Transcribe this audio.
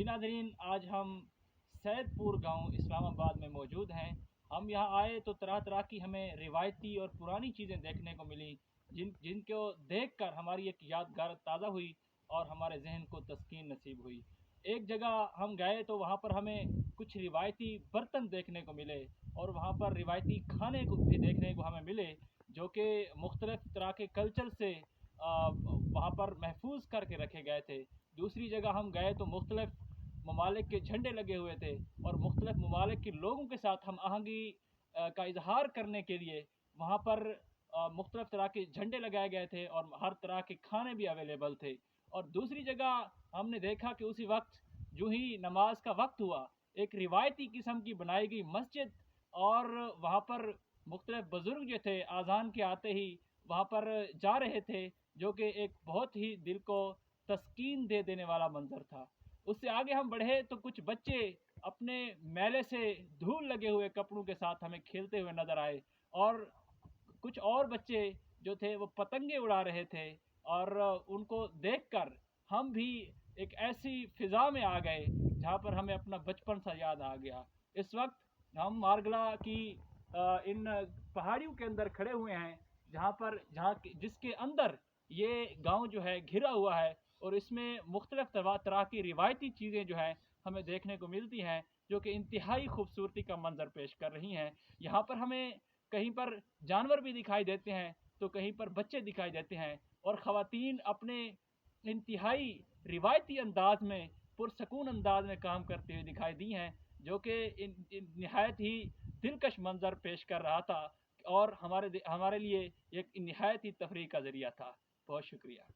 जी नाज़रीन, आज हम सैदपुर गांव इस्लामाबाद में मौजूद हैं। हम यहाँ आए तो तरह तरह की हमें रिवायती और पुरानी चीज़ें देखने को मिली, जिनको देखकर हमारी एक यादगार ताज़ा हुई और हमारे जहन को तस्कीन नसीब हुई। एक जगह हम गए तो वहाँ पर हमें कुछ रिवायती बर्तन देखने को मिले और वहाँ पर रिवायती खाने को भी देखने को हमें मिले, जो कि मुख्तलिफ़ तरह के कल्चर से वहाँ पर महफूज करके रखे गए थे। दूसरी जगह हम गए तो मुख्तलिफ़ ममालिक के झंडे लगे हुए थे और मुख्तलिफ़ ममालिक के लोगों के साथ हम आहंगी का इजहार करने के लिए वहाँ पर मुख्तलिफ़ तरह के झंडे लगाए गए थे और हर तरह के खाने भी अवेलेबल थे। और दूसरी जगह हमने देखा कि उसी वक्त जो ही नमाज का वक्त हुआ, एक रिवायती किस्म की बनाई गई मस्जिद और वहाँ पर मुख्तलिफ़ बुज़ुर्ग जो थे आज़ान के आते ही वहाँ पर जा रहे थे, जो कि एक बहुत ही दिल को तस्कीन दे देने वाला मंज़र था। उससे आगे हम बढ़े तो कुछ बच्चे अपने मैले से धूल लगे हुए कपड़ों के साथ हमें खेलते हुए नज़र आए और कुछ और बच्चे जो थे वो पतंगे उड़ा रहे थे और उनको देखकर हम भी एक ऐसी फ़िज़ा में आ गए जहाँ पर हमें अपना बचपन सा याद आ गया। इस वक्त हम मारगला की इन पहाड़ियों के अंदर खड़े हुए हैं, जहाँ जिसके अंदर ये गांव जो है घिरा हुआ है और इसमें मुख्तलिफ़ तरह की रिवायती चीज़ें जो हैं हमें देखने को मिलती हैं, जो कि इंतहाई खूबसूरती का मंजर पेश कर रही हैं। यहाँ पर हमें कहीं पर जानवर भी दिखाई देते हैं तो कहीं पर बच्चे दिखाई देते हैं और ख़वातीन अपने इंतहाई रिवायती अंदाज में पुरसकून अंदाज में काम करते हुए दिखाई दी हैं, जो कि इन नहायत ही दिलकश मंजर पेश कर रहा था और हमारे लिए एक नहायत ही तफरीह का ज़रिया था। बहुत शुक्रिया।